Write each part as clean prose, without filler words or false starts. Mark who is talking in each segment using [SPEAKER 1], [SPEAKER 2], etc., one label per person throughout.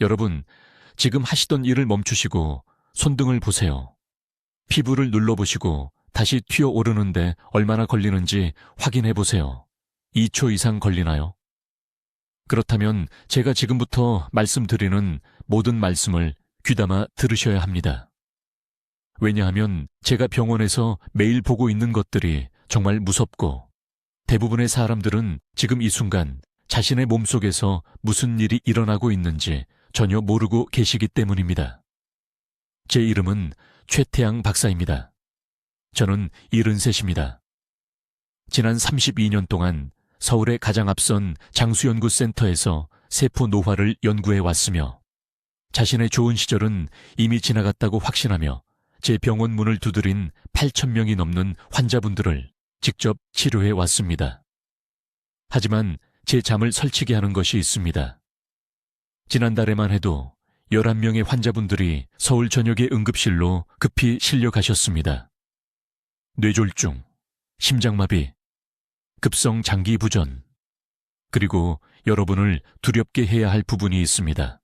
[SPEAKER 1] 여러분, 지금 하시던 일을 멈추시고 손등을 보세요. 피부를 눌러보시고 다시 튀어오르는데 얼마나 걸리는지 확인해 보세요. 2초 이상 걸리나요? 그렇다면 제가 지금부터 말씀드리는 모든 말씀을 귀담아 들으셔야 합니다. 왜냐하면 제가 병원에서 매일 보고 있는 것들이 정말 무섭고 대부분의 사람들은 지금 이 순간 자신의 몸속에서 무슨 일이 일어나고 있는지 전혀 모르고 계시기 때문입니다. 제 이름은 최태양 박사입니다. 저는 73입니다. 지난 32년 동안 서울의 가장 앞선 장수연구센터에서 세포 노화를 연구해 왔으며 자신의 좋은 시절은 이미 지나갔다고 확신하며 제 병원 문을 두드린 8,000명이 넘는 환자분들을 직접 치료해 왔습니다. 하지만 제 잠을 설치게 하는 것이 있습니다. 지난달에만 해도 11명의 환자분들이 서울 전역의 응급실로 급히 실려가셨습니다. 뇌졸중, 심장마비, 급성 장기 부전, 그리고 여러분을 두렵게 해야 할 부분이 있습니다.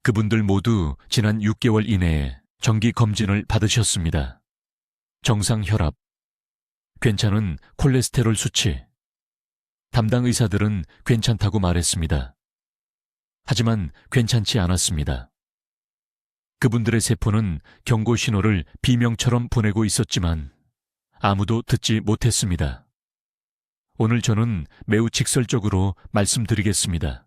[SPEAKER 1] 그분들 모두 지난 6개월 이내에 정기 검진을 받으셨습니다. 정상 혈압, 괜찮은 콜레스테롤 수치, 담당 의사들은 괜찮다고 말했습니다. 하지만 괜찮지 않았습니다. 그분들의 세포는 경고 신호를 비명처럼 보내고 있었지만 아무도 듣지 못했습니다. 오늘 저는 매우 직설적으로 말씀드리겠습니다.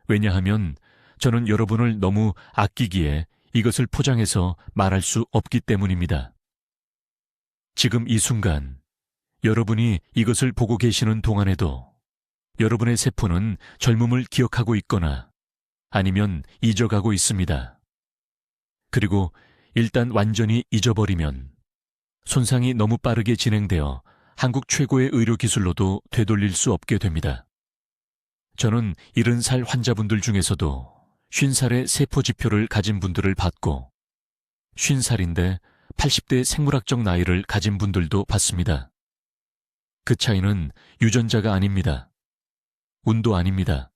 [SPEAKER 1] 왜냐하면 저는 여러분을 너무 아끼기에 이것을 포장해서 말할 수 없기 때문입니다. 지금 이 순간 여러분이 이것을 보고 계시는 동안에도 여러분의 세포는 젊음을 기억하고 있거나 아니면 잊어가고 있습니다. 그리고 일단 완전히 잊어버리면 손상이 너무 빠르게 진행되어 한국 최고의 의료기술로도 되돌릴 수 없게 됩니다. 저는 70살 환자분들 중에서도 50살의 세포지표를 가진 분들을 봤고 50살인데 80대 생물학적 나이를 가진 분들도 봤습니다. 그 차이는 유전자가 아닙니다. 운도 아닙니다.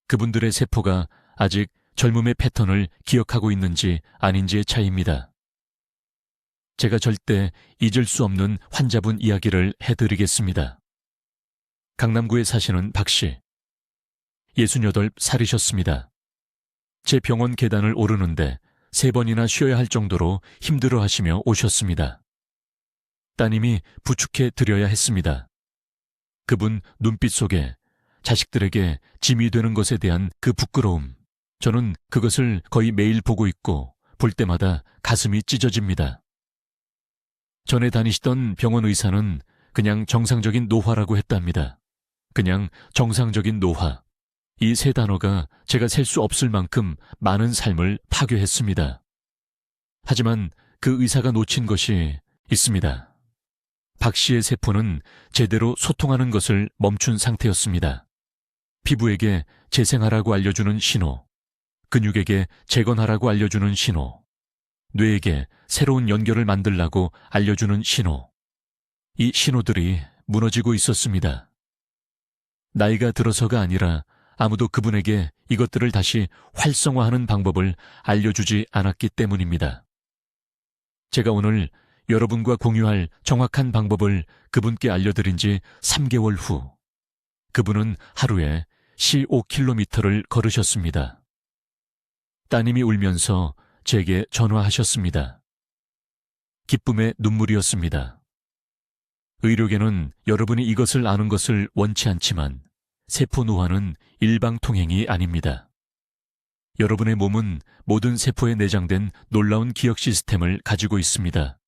[SPEAKER 1] 그분들의 세포가 아직 젊음의 패턴을 기억하고 있는지 아닌지의 차이입니다. 제가 절대 잊을 수 없는 환자분 이야기를 해드리겠습니다. 강남구에 사시는 박씨, 68살이셨습니다. 제 병원 계단을 오르는데 3번이나 쉬어야 할 정도로 힘들어하시며 오셨습니다. 따님이 부축해 드려야 했습니다. 그분 눈빛 속에 자식들에게 짐이 되는 것에 대한 그 부끄러움, 저는 그것을 거의 매일 보고 있고 볼 때마다 가슴이 찢어집니다. 전에 다니시던 병원 의사는 그냥 정상적인 노화라고 했답니다. 그냥 정상적인 노화. 이 3단어가 제가 셀 수 없을 만큼 많은 삶을 파괴했습니다. 하지만 그 의사가 놓친 것이 있습니다. 박 씨의 세포는 제대로 소통하는 것을 멈춘 상태였습니다. 피부에게 재생하라고 알려주는 신호, 근육에게 재건하라고 알려주는 신호, 뇌에게 새로운 연결을 만들라고 알려주는 신호. 이 신호들이 무너지고 있었습니다. 나이가 들어서가 아니라 아무도 그분에게 이것들을 다시 활성화하는 방법을 알려주지 않았기 때문입니다. 제가 오늘 여러분과 공유할 정확한 방법을 그분께 알려드린 지 3개월 후, 그분은 하루에 15km를 걸으셨습니다. 따님이 울면서 제게 전화하셨습니다. 기쁨의 눈물이었습니다. 의료계는 여러분이 이것을 아는 것을 원치 않지만 세포 노화는 일방통행이 아닙니다. 여러분의 몸은 모든 세포에 내장된 놀라운 기억 시스템을 가지고 있습니다.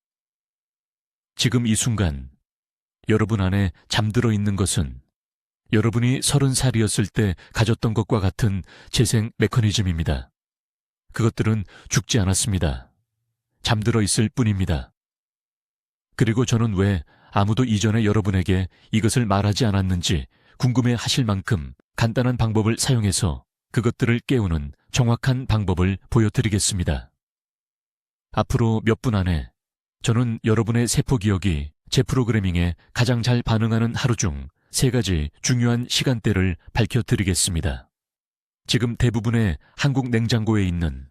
[SPEAKER 1] 지금 이 순간 여러분 안에 잠들어 있는 것은 여러분이 30살이었을 때 가졌던 것과 같은 재생 메커니즘입니다. 그것들은 죽지 않았습니다. 잠들어 있을 뿐입니다. 그리고 저는 왜 아무도 이전에 여러분에게 이것을 말하지 않았는지 궁금해 하실 만큼 간단한 방법을 사용해서 그것들을 깨우는 정확한 방법을 보여드리겠습니다. 앞으로 몇 분 안에 저는 여러분의 세포 기억이 제 프로그래밍에 가장 잘 반응하는 하루 중 3가지 중요한 시간대를 밝혀드리겠습니다. 지금 대부분의 한국 냉장고에 있는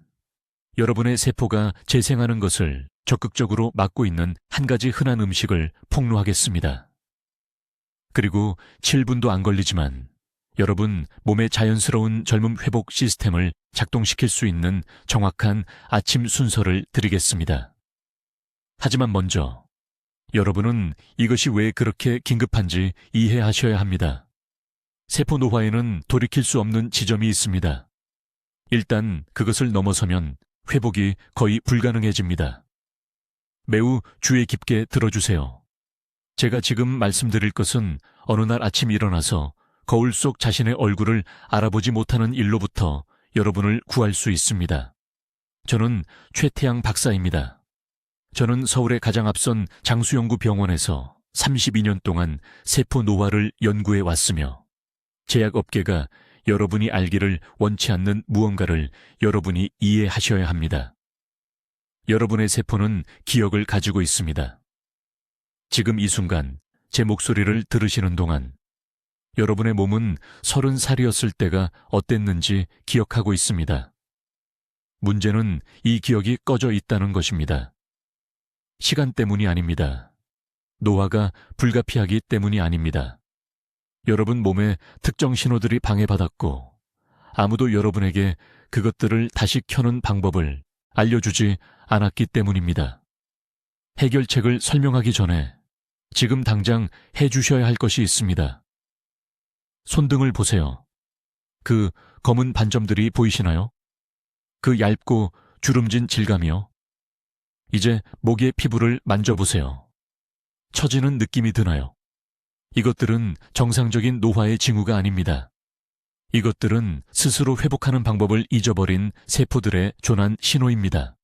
[SPEAKER 1] 여러분의 세포가 재생하는 것을 적극적으로 막고 있는 한 가지 흔한 음식을 폭로하겠습니다. 그리고 7분도 안 걸리지만 여러분 몸의 자연스러운 젊음 회복 시스템을 작동시킬 수 있는 정확한 아침 순서를 드리겠습니다. 하지만 먼저 여러분은 이것이 왜 그렇게 긴급한지 이해하셔야 합니다. 세포 노화에는 돌이킬 수 없는 지점이 있습니다. 일단 그것을 넘어서면 회복이 거의 불가능해집니다. 매우 주의 깊게 들어주세요. 제가 지금 말씀드릴 것은 어느 날 아침 일어나서 거울 속 자신의 얼굴을 알아보지 못하는 일로부터 여러분을 구할 수 있습니다. 저는 최태양 박사입니다. 저는 서울의 가장 앞선 장수연구병원에서 32년 동안 세포 노화를 연구해 왔으며 제약업계가 여러분이 알기를 원치 않는 무언가를 여러분이 이해하셔야 합니다. 여러분의 세포는 기억을 가지고 있습니다. 지금 이 순간 제 목소리를 들으시는 동안 여러분의 몸은 30살이었을 때가 어땠는지 기억하고 있습니다. 문제는 이 기억이 꺼져 있다는 것입니다. 시간 때문이 아닙니다. 노화가 불가피하기 때문이 아닙니다. 여러분 몸의 특정 신호들이 방해받았고 아무도 여러분에게 그것들을 다시 켜는 방법을 알려주지 않았기 때문입니다. 해결책을 설명하기 전에 지금 당장 해주셔야 할 것이 있습니다. 손등을 보세요. 그 검은 반점들이 보이시나요? 그 얇고 주름진 질감이요. 이제 목의 피부를 만져보세요. 처지는 느낌이 드나요? 이것들은 정상적인 노화의 징후가 아닙니다. 이것들은 스스로 회복하는 방법을 잊어버린 세포들의 조난 신호입니다.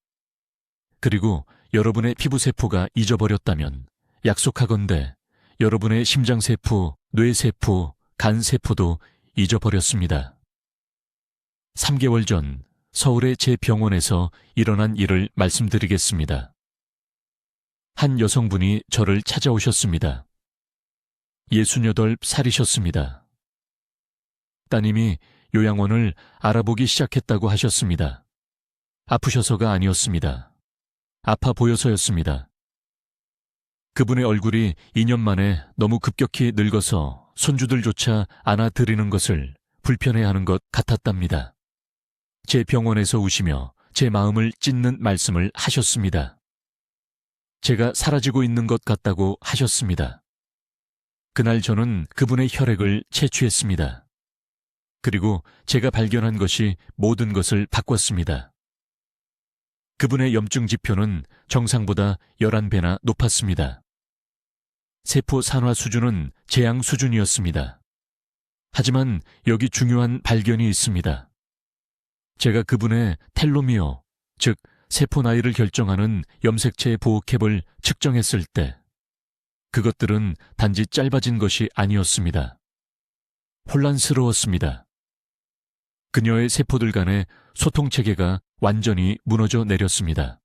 [SPEAKER 1] 그리고 여러분의 피부세포가 잊어버렸다면 약속하건대 여러분의 심장세포, 뇌세포, 간세포도 잊어버렸습니다. 3개월 전 서울의 제 병원에서 일어난 일을 말씀드리겠습니다. 한 여성분이 저를 찾아오셨습니다. 68살이셨습니다. 따님이 요양원을 알아보기 시작했다고 하셨습니다. 아프셔서가 아니었습니다. 아파 보여서였습니다. 그분의 얼굴이 2년 만에 너무 급격히 늙어서 손주들조차 안아드리는 것을 불편해하는 것 같았답니다. 제 병원에서 우시며 제 마음을 찢는 말씀을 하셨습니다. 제가 사라지고 있는 것 같다고 하셨습니다. 그날 저는 그분의 혈액을 채취했습니다. 그리고 제가 발견한 것이 모든 것을 바꿨습니다. 그분의 염증 지표는 정상보다 11배나 높았습니다. 세포 산화 수준은 재앙 수준이었습니다. 하지만 여기 중요한 발견이 있습니다. 제가 그분의 텔로미어, 즉 세포 나이를 결정하는 염색체 보호캡을 측정했을 때 그것들은 단지 짧아진 것이 아니었습니다. 혼란스러웠습니다. 그녀의 세포들 간의 소통체계가 완전히 무너져 내렸습니다.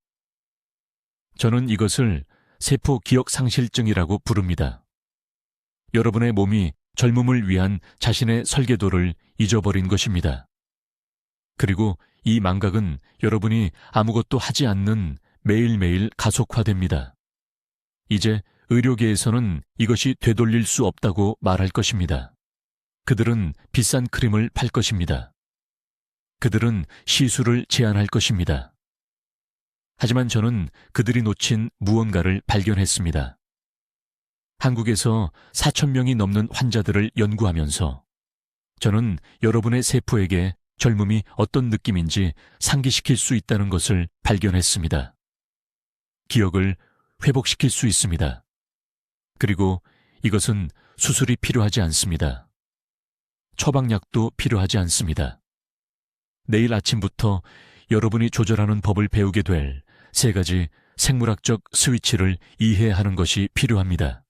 [SPEAKER 1] 저는 이것을 세포 기억 상실증이라고 부릅니다. 여러분의 몸이 젊음을 위한 자신의 설계도를 잊어버린 것입니다. 그리고 이 망각은 여러분이 아무것도 하지 않는 매일매일 가속화됩니다. 이제 의료계에서는 이것이 되돌릴 수 없다고 말할 것입니다. 그들은 비싼 크림을 팔 것입니다. 그들은 시술을 제한할 것입니다. 하지만 저는 그들이 놓친 무언가를 발견했습니다. 한국에서 4,000명이 넘는 환자들을 연구하면서 저는 여러분의 세포에게 젊음이 어떤 느낌인지 상기시킬 수 있다는 것을 발견했습니다. 기억을 회복시킬 수 있습니다. 그리고 이것은 수술이 필요하지 않습니다. 처방약도 필요하지 않습니다. 내일 아침부터 여러분이 조절하는 법을 배우게 될 3가지 생물학적 스위치를 이해하는 것이 필요합니다.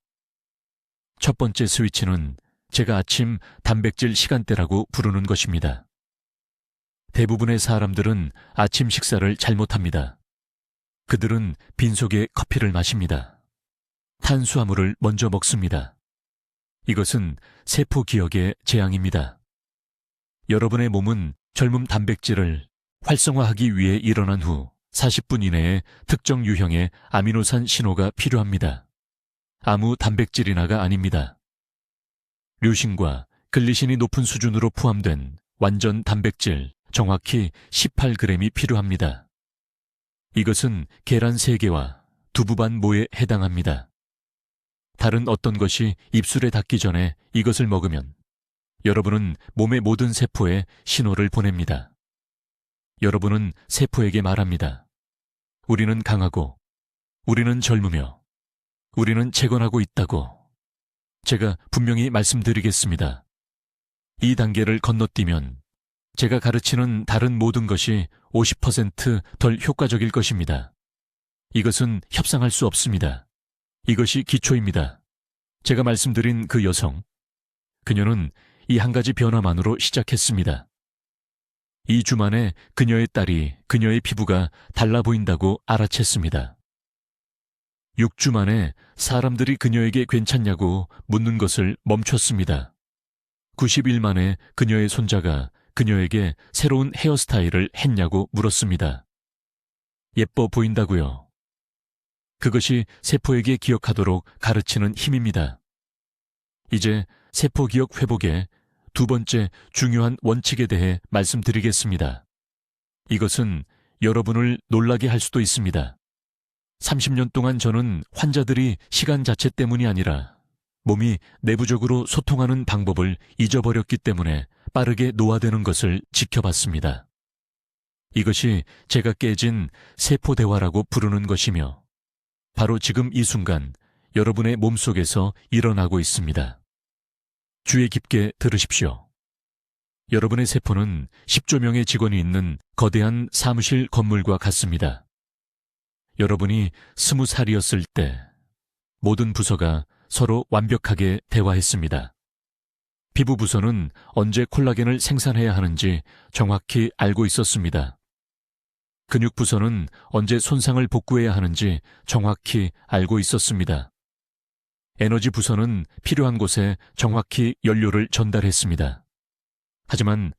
[SPEAKER 1] 첫 번째 스위치는 제가 아침 단백질 시간대라고 부르는 것입니다. 대부분의 사람들은 아침 식사를 잘못합니다. 그들은 빈속에 커피를 마십니다. 탄수화물을 먼저 먹습니다. 이것은 세포 기억의 재앙입니다. 여러분의 몸은 젊음 단백질을 활성화하기 위해 일어난 후 40분 이내에 특정 유형의 아미노산 신호가 필요합니다. 아무 단백질이나가 아닙니다. 류신과 글리신이 높은 수준으로 포함된 완전 단백질 정확히 18g이 필요합니다. 이것은 계란 3개와 두부 반 모에 해당합니다. 다른 어떤 것이 입술에 닿기 전에 이것을 먹으면 여러분은 몸의 모든 세포에 신호를 보냅니다. 여러분은 세포에게 말합니다. 우리는 강하고, 우리는 젊으며, 우리는 재건하고 있다고. 제가 분명히 말씀드리겠습니다. 이 단계를 건너뛰면 제가 가르치는 다른 모든 것이 50%덜 효과적일 것입니다. 이것은 협상할 수 없습니다. 이것이 기초입니다. 제가 말씀드린 그 여성, 그녀는 이 한 가지 변화만으로 시작했습니다. 2주 만에 그녀의 딸이 그녀의 피부가 달라 보인다고 알아챘습니다. 6주 만에 사람들이 그녀에게 괜찮냐고 묻는 것을 멈췄습니다. 90일 만에 그녀의 손자가 그녀에게 새로운 헤어스타일을 했냐고 물었습니다. 예뻐 보인다고요. 그것이 세포에게 기억하도록 가르치는 힘입니다. 이제 세포 기억 회복의 두 번째 중요한 원칙에 대해 말씀드리겠습니다. 이것은 여러분을 놀라게 할 수도 있습니다. 30년 동안 저는 환자들이 시간 자체 때문이 아니라 몸이 내부적으로 소통하는 방법을 잊어버렸기 때문에 빠르게 노화되는 것을 지켜봤습니다. 이것이 제가 깨진 세포 대화라고 부르는 것이며 바로 지금 이 순간 여러분의 몸속에서 일어나고 있습니다. 주의 깊게 들으십시오. 여러분의 세포는 10조 명의 직원이 있는 거대한 사무실 건물과 같습니다. 여러분이 20살이었을 때 모든 부서가 서로 완벽하게 대화했습니다. 피부 부서는 언제 콜라겐을 생산해야 하는지 정확히 알고 있었습니다. 근육 부서는 언제 손상을 복구해야 하는지 정확히 알고 있었습니다. 에너지 부서는 필요한 곳에 정확히 연료를 전달했습니다. 하지만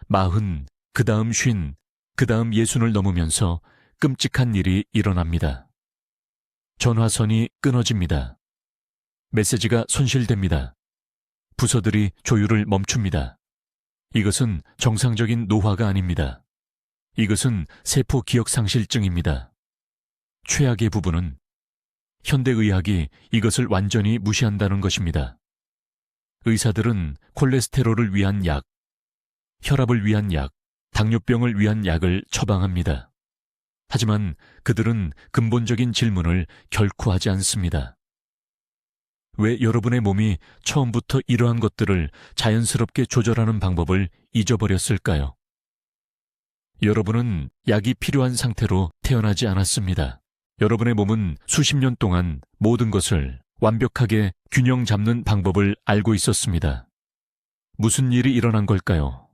[SPEAKER 1] 40, 그 다음 50, 그 다음 60을 넘으면서 끔찍한 일이 일어납니다. 전화선이 끊어집니다. 메시지가 손실됩니다. 부서들이 조율을 멈춥니다. 이것은 정상적인 노화가 아닙니다. 이것은 세포 기억 상실증입니다. 최악의 부분은 현대의학이 이것을 완전히 무시한다는 것입니다. 의사들은 콜레스테롤을 위한 약, 혈압을 위한 약, 당뇨병을 위한 약을 처방합니다. 하지만 그들은 근본적인 질문을 결코 하지 않습니다. 왜 여러분의 몸이 처음부터 이러한 것들을 자연스럽게 조절하는 방법을 잊어버렸을까요? 여러분은 약이 필요한 상태로 태어나지 않았습니다. 여러분의 몸은 수십 년 동안 모든 것을 완벽하게 균형 잡는 방법을 알고 있었습니다. 무슨 일이 일어난 걸까요?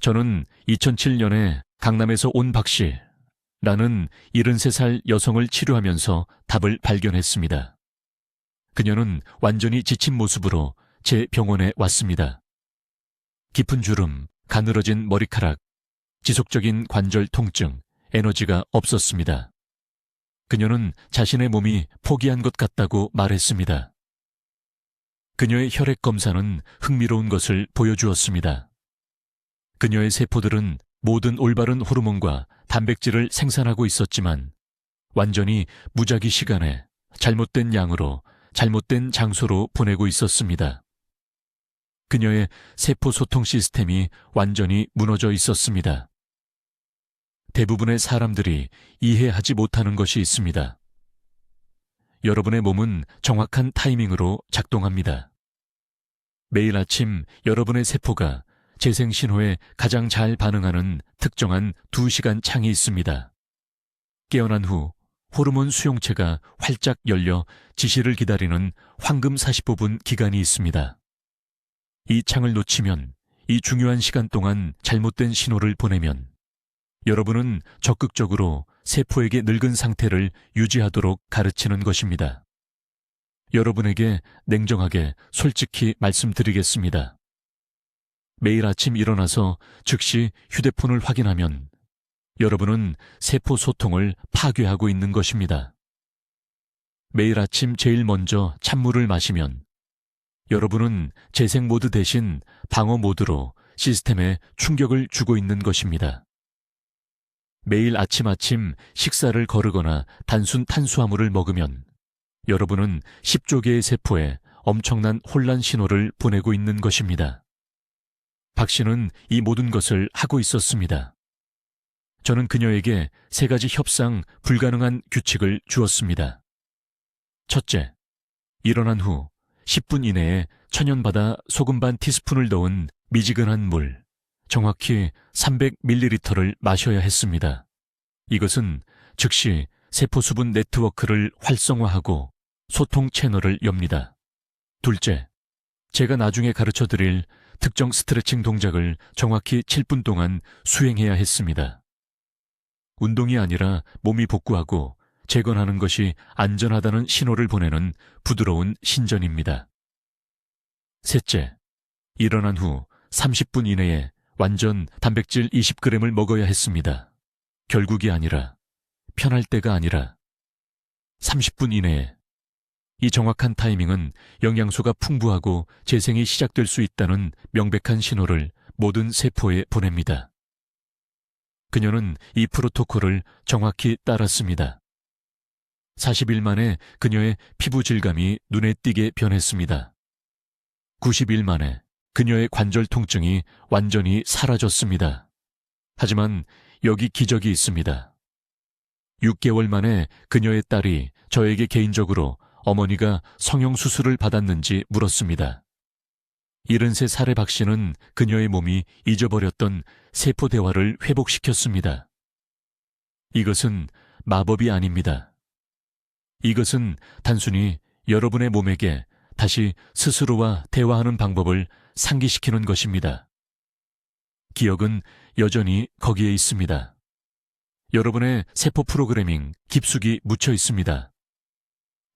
[SPEAKER 1] 저는 2007년에 강남에서 온 박씨라는 73살 여성을 치료하면서 답을 발견했습니다. 그녀는 완전히 지친 모습으로 제 병원에 왔습니다. 깊은 주름, 가늘어진 머리카락, 지속적인 관절 통증, 에너지가 없었습니다. 그녀는 자신의 몸이 포기한 것 같다고 말했습니다. 그녀의 혈액 검사는 흥미로운 것을 보여주었습니다. 그녀의 세포들은 모든 올바른 호르몬과 단백질을 생산하고 있었지만 완전히 무작위 시간에 잘못된 양으로 잘못된 장소로 보내고 있었습니다. 그녀의 세포 소통 시스템이 완전히 무너져 있었습니다. 대부분의 사람들이 이해하지 못하는 것이 있습니다. 여러분의 몸은 정확한 타이밍으로 작동합니다. 매일 아침 여러분의 세포가 재생 신호에 가장 잘 반응하는 특정한 2시간 창이 있습니다. 깨어난 후 호르몬 수용체가 활짝 열려 지시를 기다리는 황금 45분 기간이 있습니다. 이 창을 놓치면, 이 중요한 시간 동안 잘못된 신호를 보내면 여러분은 적극적으로 세포에게 늙은 상태를 유지하도록 가르치는 것입니다. 여러분에게 냉정하게 솔직히 말씀드리겠습니다. 매일 아침 일어나서 즉시 휴대폰을 확인하면 여러분은 세포 소통을 파괴하고 있는 것입니다. 매일 아침 제일 먼저 찬물을 마시면 여러분은 재생 모드 대신 방어 모드로 시스템에 충격을 주고 있는 것입니다. 매일 아침 식사를 거르거나 단순 탄수화물을 먹으면 여러분은 10조 개의 세포에 엄청난 혼란 신호를 보내고 있는 것입니다. 박 씨는 이 모든 것을 하고 있었습니다. 저는 그녀에게 3가지 협상 불가능한 규칙을 주었습니다. 첫째, 일어난 후 10분 이내에 천연바다 소금 반 티스푼을 넣은 미지근한 물, 정확히 300ml를 마셔야 했습니다. 이것은 즉시 세포 수분 네트워크를 활성화하고 소통 채널을 엽니다. 둘째, 제가 나중에 가르쳐드릴 특정 스트레칭 동작을 정확히 7분 동안 수행해야 했습니다. 운동이 아니라 몸이 복구하고 재건하는 것이 안전하다는 신호를 보내는 부드러운 신전입니다. 셋째, 일어난 후 30분 이내에 완전 단백질 20g을 먹어야 했습니다. 결국이 아니라, 편할 때가 아니라 30분 이내에. 이 정확한 타이밍은 영양소가 풍부하고 재생이 시작될 수 있다는 명백한 신호를 모든 세포에 보냅니다. 그녀는 이 프로토콜을 정확히 따랐습니다. 40일 만에 그녀의 피부 질감이 눈에 띄게 변했습니다. 90일 만에 그녀의 관절 통증이 완전히 사라졌습니다. 하지만 여기 기적이 있습니다. 6개월 만에 그녀의 딸이 저에게 개인적으로 어머니가 성형수술을 받았는지 물었습니다. 73살의 박 씨는 그녀의 몸이 잊어버렸던 세포 대화를 회복시켰습니다. 이것은 마법이 아닙니다. 이것은 단순히 여러분의 몸에게 다시 스스로와 대화하는 방법을 상기시키는 것입니다. 기억은 여전히 거기에 있습니다. 여러분의 세포 프로그래밍 깊숙이 묻혀 있습니다.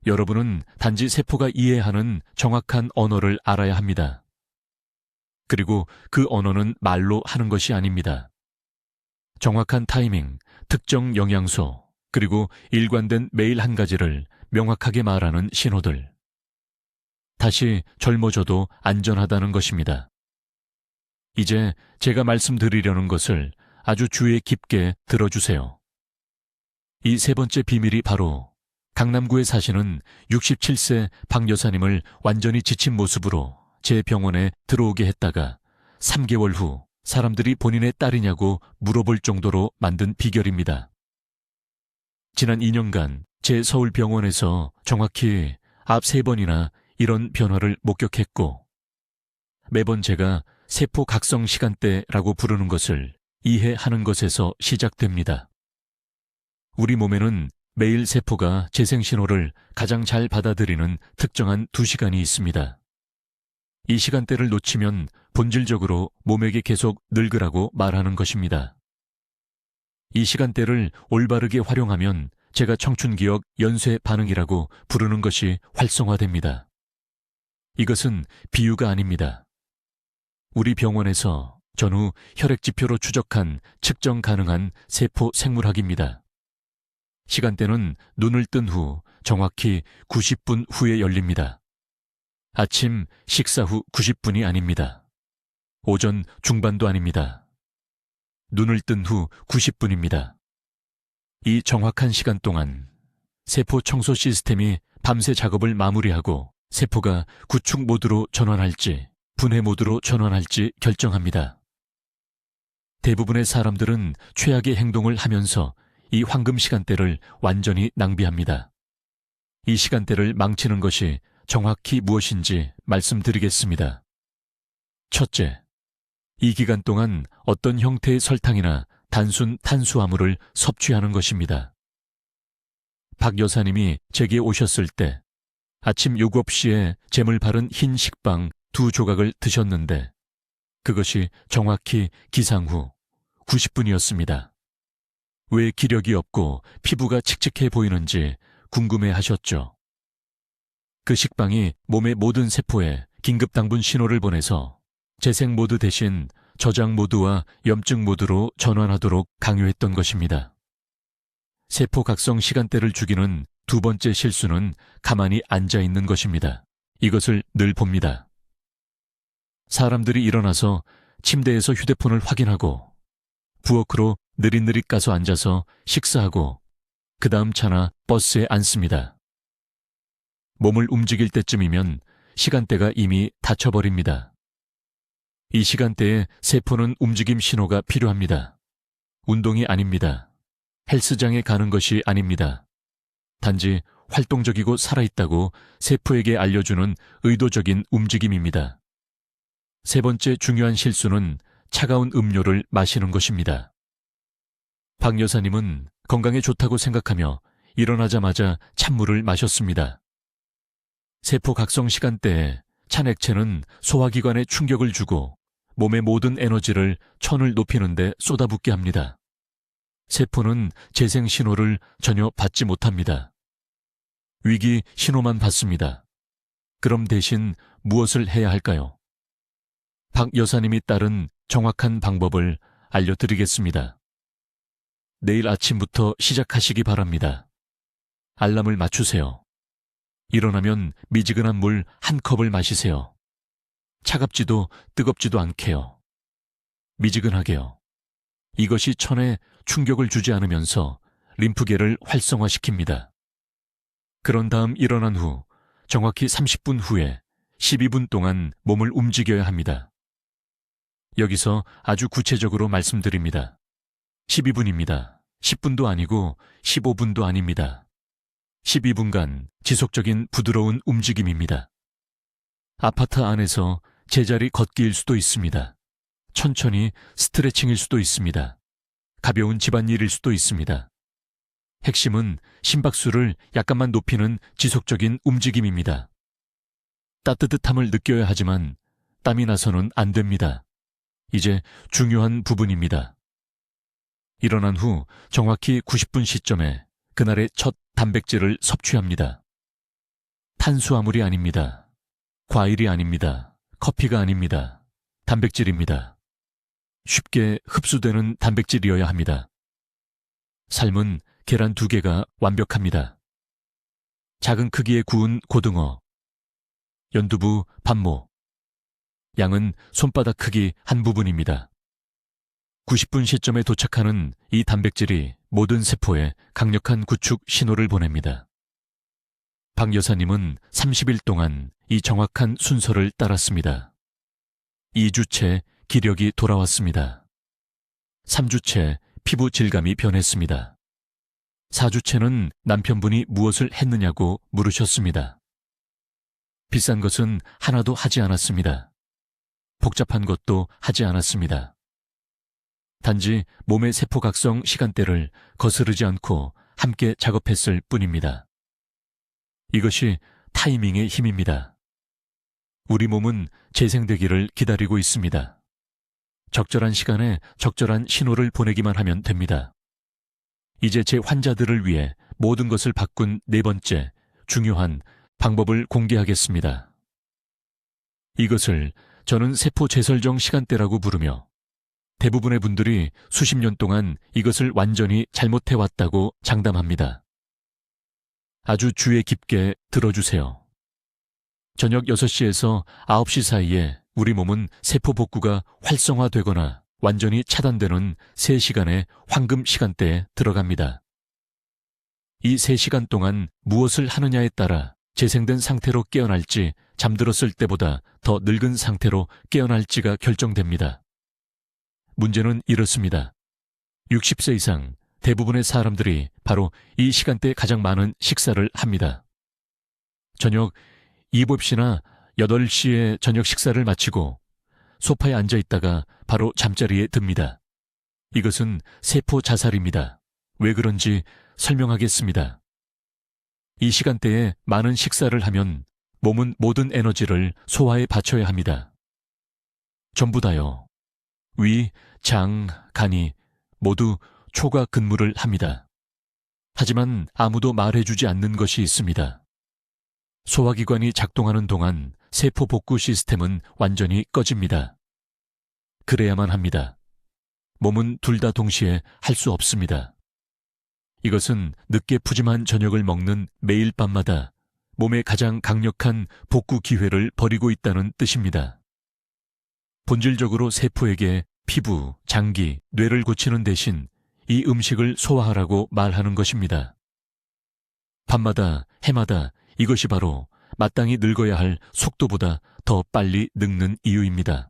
[SPEAKER 1] 여러분은 단지 세포가 이해하는 정확한 언어를 알아야 합니다. 그리고 그 언어는 말로 하는 것이 아닙니다. 정확한 타이밍, 특정 영양소, 그리고 일관된 매일 한 가지를 명확하게 말하는 신호들. 다시 젊어져도 안전하다는 것입니다. 이제 제가 말씀드리려는 것을 아주 주의 깊게 들어주세요. 이 3번째 비밀이 바로 강남구에 사시는 67세 박 여사님을 완전히 지친 모습으로 제 병원에 들어오게 했다가 3개월 후 사람들이 본인의 딸이냐고 물어볼 정도로 만든 비결입니다. 지난 2년간 제 서울 병원에서 정확히 앞 3번이나 이런 변화를 목격했고 매번 제가 세포 각성 시간대라고 부르는 것을 이해하는 것에서 시작됩니다. 우리 몸에는 매일 세포가 재생신호를 가장 잘 받아들이는 특정한 2시간이 있습니다. 이 시간대를 놓치면 본질적으로 몸에게 계속 늙으라고 말하는 것입니다. 이 시간대를 올바르게 활용하면 제가 청춘기억 연쇄 반응이라고 부르는 것이 활성화됩니다. 이것은 비유가 아닙니다. 우리 병원에서 전후 혈액지표로 추적한 측정 가능한 세포 생물학입니다. 시간대는 눈을 뜬 후 정확히 90분 후에 열립니다. 아침 식사 후 90분이 아닙니다. 오전 중반도 아닙니다. 눈을 뜬 후 90분입니다. 이 정확한 시간 동안 세포 청소 시스템이 밤새 작업을 마무리하고 세포가 구축 모드로 전환할지 분해 모드로 전환할지 결정합니다. 대부분의 사람들은 최악의 행동을 하면서 이 황금 시간대를 완전히 낭비합니다. 이 시간대를 망치는 것이 정확히 무엇인지 말씀드리겠습니다. 첫째, 이 기간 동안 어떤 형태의 설탕이나 단순 탄수화물을 섭취하는 것입니다. 박 여사님이 제게 오셨을 때 아침 7시에 잼을 바른 흰 식빵 2조각을 드셨는데 그것이 정확히 기상 후 90분이었습니다. 왜 기력이 없고 피부가 칙칙해 보이는지 궁금해 하셨죠. 그 식빵이 몸의 모든 세포에 긴급 당분 신호를 보내서 재생 모드 대신 저장 모드와 염증 모드로 전환하도록 강요했던 것입니다. 세포 각성 시간대를 죽이는 두 번째 실수는 가만히 앉아 있는 것입니다. 이것을 늘 봅니다. 사람들이 일어나서 침대에서 휴대폰을 확인하고 부엌으로 느릿느릿 가서 앉아서 식사하고 그 다음 차나 버스에 앉습니다. 몸을 움직일 때쯤이면 시간대가 이미 닫혀버립니다. 이 시간대에 세포는 움직임 신호가 필요합니다. 운동이 아닙니다. 헬스장에 가는 것이 아닙니다. 단지 활동적이고 살아있다고 세포에게 알려주는 의도적인 움직임입니다. 세 번째 중요한 실수는 차가운 음료를 마시는 것입니다. 박 여사님은 건강에 좋다고 생각하며 일어나자마자 찬물을 마셨습니다. 세포 각성 시간대에 찬 액체는 소화기관에 충격을 주고 몸의 모든 에너지를 천을 높이는 데 쏟아붓게 합니다. 세포는 재생 신호를 전혀 받지 못합니다. 위기 신호만 받습니다. 그럼 대신 무엇을 해야 할까요? 박 여사님이 따른 정확한 방법을 알려드리겠습니다. 내일 아침부터 시작하시기 바랍니다. 알람을 맞추세요. 일어나면 미지근한 물 한 컵을 마시세요. 차갑지도 뜨겁지도 않게요. 미지근하게요. 이것이 천에 충격을 주지 않으면서 림프계를 활성화시킵니다. 그런 다음 일어난 후 정확히 30분 후에 12분 동안 몸을 움직여야 합니다. 여기서 아주 구체적으로 말씀드립니다. 12분입니다. 10분도 아니고 15분도 아닙니다. 12분간 지속적인 부드러운 움직임입니다. 아파트 안에서 제자리 걷기일 수도 있습니다. 천천히 스트레칭일 수도 있습니다. 가벼운 집안일일 수도 있습니다. 핵심은 심박수를 약간만 높이는 지속적인 움직임입니다. 따뜻함을 느껴야 하지만 땀이 나서는 안 됩니다. 이제 중요한 부분입니다. 일어난 후 정확히 90분 시점에 그날의 첫 단백질을 섭취합니다. 탄수화물이 아닙니다. 과일이 아닙니다. 커피가 아닙니다. 단백질입니다. 쉽게 흡수되는 단백질이어야 합니다. 삶은 계란 2개가 완벽합니다. 작은 크기의 구운 고등어, 연두부 반모, 양은 손바닥 크기 한 부분입니다. 90분 시점에 도착하는 이 단백질이 모든 세포에 강력한 구축 신호를 보냅니다. 박 여사님은 30일 동안 이 정확한 순서를 따랐습니다. 2주째 기력이 돌아왔습니다. 3주째 피부 질감이 변했습니다. 4주째는 남편분이 무엇을 했느냐고 물으셨습니다. 비싼 것은 하나도 하지 않았습니다. 복잡한 것도 하지 않았습니다. 단지 몸의 세포 각성 시간대를 거스르지 않고 함께 작업했을 뿐입니다. 이것이 타이밍의 힘입니다. 우리 몸은 재생되기를 기다리고 있습니다. 적절한 시간에 적절한 신호를 보내기만 하면 됩니다. 이제 제 환자들을 위해 모든 것을 바꾼 네 번째 중요한 방법을 공개하겠습니다. 이것을 저는 세포 재설정 시간대라고 부르며 대부분의 분들이 수십 년 동안 이것을 완전히 잘못해왔다고 장담합니다. 아주 주의 깊게 들어주세요. 저녁 6시에서 9시 사이에 우리 몸은 세포 복구가 활성화되거나 완전히 차단되는 3시간의 황금 시간대에 들어갑니다. 이 3시간 동안 무엇을 하느냐에 따라 재생된 상태로 깨어날지 잠들었을 때보다 더 늙은 상태로 깨어날지가 결정됩니다. 문제는 이렇습니다. 60세 이상 대부분의 사람들이 바로 이 시간대에 가장 많은 식사를 합니다. 저녁 7시나 8시에 저녁 식사를 마치고 소파에 앉아 있다가 바로 잠자리에 듭니다. 이것은 세포 자살입니다. 왜 그런지 설명하겠습니다. 이 시간대에 많은 식사를 하면 몸은 모든 에너지를 소화에 바쳐야 합니다. 전부 다요. 위, 장, 간이 모두 초과 근무를 합니다. 하지만 아무도 말해주지 않는 것이 있습니다. 소화기관이 작동하는 동안 세포 복구 시스템은 완전히 꺼집니다. 그래야만 합니다. 몸은 둘 다 동시에 할 수 없습니다. 이것은 늦게 푸짐한 저녁을 먹는 매일 밤마다 몸의 가장 강력한 복구 기회를 버리고 있다는 뜻입니다. 본질적으로 세포에게 피부, 장기, 뇌를 고치는 대신 이 음식을 소화하라고 말하는 것입니다. 밤마다, 해마다 이것이 바로 마땅히 늙어야 할 속도보다 더 빨리 늙는 이유입니다.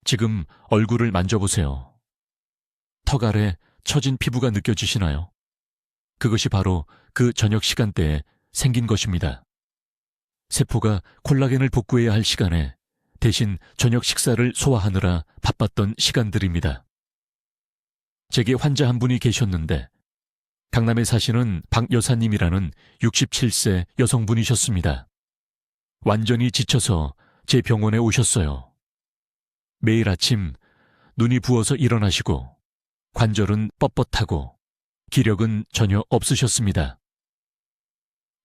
[SPEAKER 1] 지금 얼굴을 만져보세요. 턱 아래 처진 피부가 느껴지시나요? 그것이 바로 그 저녁 시간대에 생긴 것입니다. 세포가 콜라겐을 복구해야 할 시간에 대신 저녁 식사를 소화하느라 바빴던 시간들입니다. 제게 환자 한 분이 계셨는데 강남에 사시는 박 여사님이라는 67세 여성분이셨습니다. 완전히 지쳐서 제 병원에 오셨어요. 매일 아침 눈이 부어서 일어나시고 관절은 뻣뻣하고 기력은 전혀 없으셨습니다.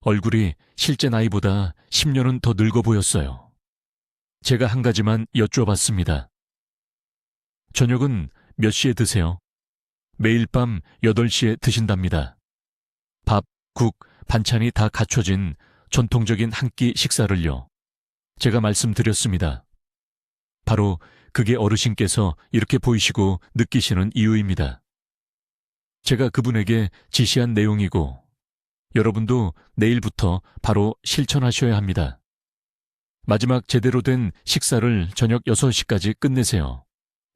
[SPEAKER 1] 얼굴이 실제 나이보다 10년은 더 늙어 보였어요. 제가 한 가지만 여쭈어봤습니다. 저녁은 몇 시에 드세요? 매일 밤 8시에 드신답니다. 밥, 국, 반찬이 다 갖춰진 전통적인 한 끼 식사를요. 제가 말씀드렸습니다. 바로 그게 어르신께서 이렇게 보이시고 느끼시는 이유입니다. 제가 그분에게 지시한 내용이고 여러분도 내일부터 바로 실천하셔야 합니다. 마지막 제대로 된 식사를 저녁 6시까지 끝내세요.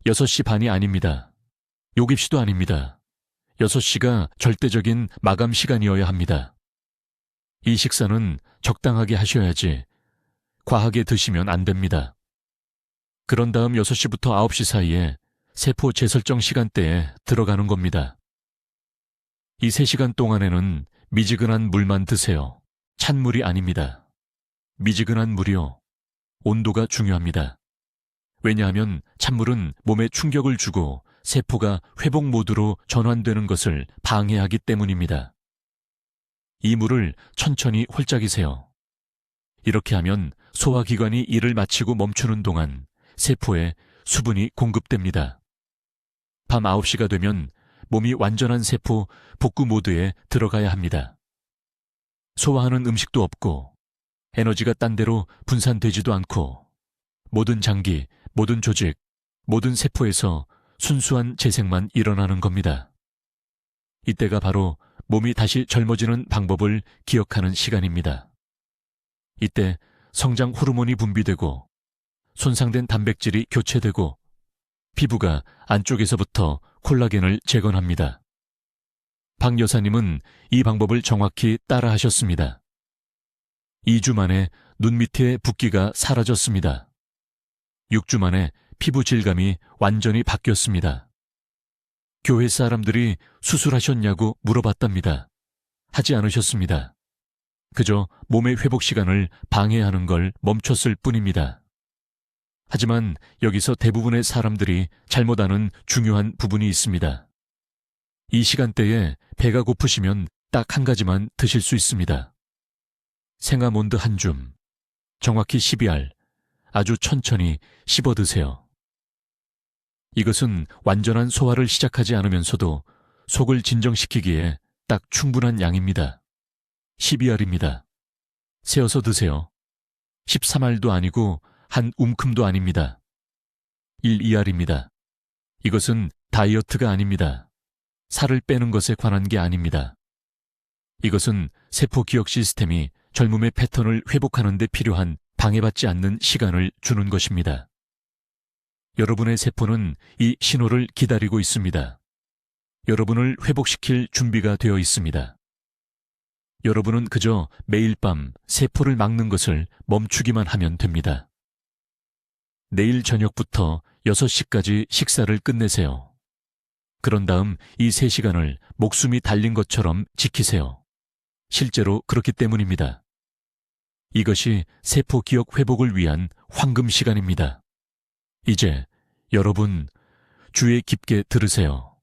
[SPEAKER 1] 6시 반이 아닙니다. 요깁시도 아닙니다. 6시가 절대적인 마감 시간이어야 합니다. 이 식사는 적당하게 하셔야지 과하게 드시면 안 됩니다. 그런 다음 6시부터 9시 사이에 세포 재설정 시간대에 들어가는 겁니다. 이 3시간 동안에는 미지근한 물만 드세요. 찬물이 아닙니다. 미지근한 물이요. 온도가 중요합니다. 왜냐하면 찬물은 몸에 충격을 주고 세포가 회복 모드로 전환되는 것을 방해하기 때문입니다. 이 물을 천천히 홀짝이세요. 이렇게 하면 소화기관이 일을 마치고 멈추는 동안 세포에 수분이 공급됩니다. 밤 9시가 되면 몸이 완전한 세포 복구 모드에 들어가야 합니다. 소화하는 음식도 없고 에너지가 딴 데로 분산되지도 않고 모든 장기, 모든 조직, 모든 세포에서 순수한 재생만 일어나는 겁니다. 이때가 바로 몸이 다시 젊어지는 방법을 기억하는 시간입니다. 이때 성장 호르몬이 분비되고 손상된 단백질이 교체되고 피부가 안쪽에서부터 콜라겐을 재건합니다. 박 여사님은 이 방법을 정확히 따라 하셨습니다. 2주 만에 눈 밑에 붓기가 사라졌습니다. 6주 만에 피부 질감이 완전히 바뀌었습니다. 교회 사람들이 수술하셨냐고 물어봤답니다. 하지 않으셨습니다. 그저 몸의 회복 시간을 방해하는 걸 멈췄을 뿐입니다. 하지만 여기서 대부분의 사람들이 잘못 아는 중요한 부분이 있습니다. 이 시간대에 배가 고프시면 딱 한 가지만 드실 수 있습니다. 생아몬드 한 줌, 정확히 12알, 아주 천천히 씹어 드세요. 이것은 완전한 소화를 시작하지 않으면서도 속을 진정시키기에 딱 충분한 양입니다. 12알입니다. 세어서 드세요. 13알도 아니고 한 움큼도 아닙니다. 1-2알입니다. 이것은 다이어트가 아닙니다. 살을 빼는 것에 관한 게 아닙니다. 이것은 세포 기억 시스템이 젊음의 패턴을 회복하는 데 필요한 방해받지 않는 시간을 주는 것입니다. 여러분의 세포는 이 신호를 기다리고 있습니다. 여러분을 회복시킬 준비가 되어 있습니다. 여러분은 그저 매일 밤 세포를 막는 것을 멈추기만 하면 됩니다. 내일 저녁부터 6시까지 식사를 끝내세요. 그런 다음 이 3시간을 목숨이 달린 것처럼 지키세요. 실제로 그렇기 때문입니다. 이것이 세포 기억 회복을 위한 황금 시간입니다. 이제 여러분 주의 깊게 들으세요.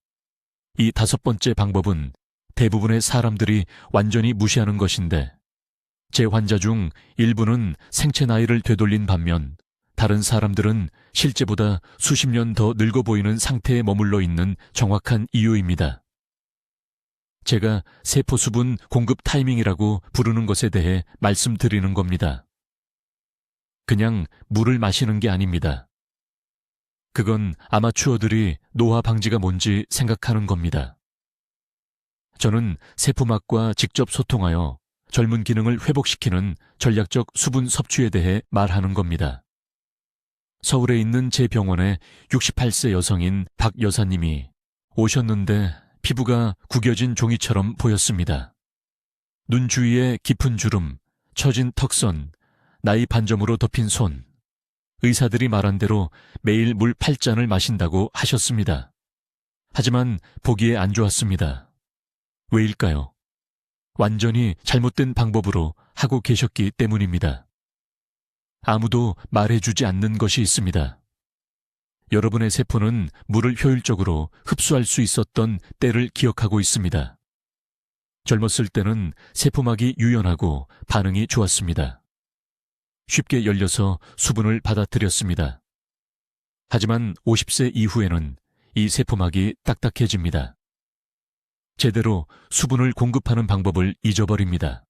[SPEAKER 1] 이 5번째 방법은 대부분의 사람들이 완전히 무시하는 것인데 제 환자 중 일부는 생체 나이를 되돌린 반면 다른 사람들은 실제보다 수십 년 더 늙어 보이는 상태에 머물러 있는 정확한 이유입니다. 제가 세포 수분 공급 타이밍이라고 부르는 것에 대해 말씀드리는 겁니다. 그냥 물을 마시는 게 아닙니다. 그건 아마추어들이 노화 방지가 뭔지 생각하는 겁니다. 저는 세포막과 직접 소통하여 젊은 기능을 회복시키는 전략적 수분 섭취에 대해 말하는 겁니다. 서울에 있는 제 병원에 68세 여성인 박 여사님이 오셨는데 피부가 구겨진 종이처럼 보였습니다. 눈 주위에 깊은 주름, 처진 턱선, 나이 반점으로 덮인 손. 의사들이 말한 대로 매일 물 8잔을 마신다고 하셨습니다. 하지만 보기에 안 좋았습니다. 왜일까요? 완전히 잘못된 방법으로 하고 계셨기 때문입니다. 아무도 말해주지 않는 것이 있습니다. 여러분의 세포는 물을 효율적으로 흡수할 수 있었던 때를 기억하고 있습니다. 젊었을 때는 세포막이 유연하고 반응이 좋았습니다. 쉽게 열려서 수분을 받아들였습니다. 하지만 50세 이후에는 이 세포막이 딱딱해집니다. 제대로 수분을 공급하는 방법을 잊어버립니다.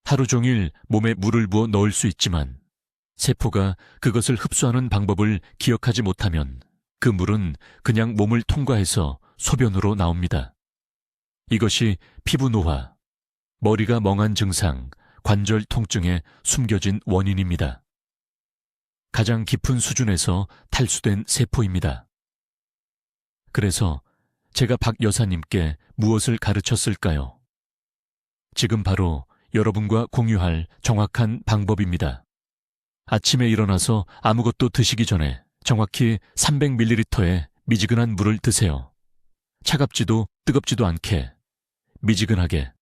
[SPEAKER 1] 하루 종일 몸에 물을 부어 넣을 수 있지만 세포가 그것을 흡수하는 방법을 기억하지 못하면 그 물은 그냥 몸을 통과해서 소변으로 나옵니다. 이것이 피부 노화, 머리가 멍한 증상, 관절 통증의 숨겨진 원인입니다. 가장 깊은 수준에서 탈수된 세포입니다. 그래서 제가 박 여사님께 무엇을 가르쳤을까요? 지금 바로 여러분과 공유할 정확한 방법입니다. 아침에 일어나서 아무것도 드시기 전에 정확히 300ml의 미지근한 물을 드세요. 차갑지도 뜨겁지도 않게, 미지근하게.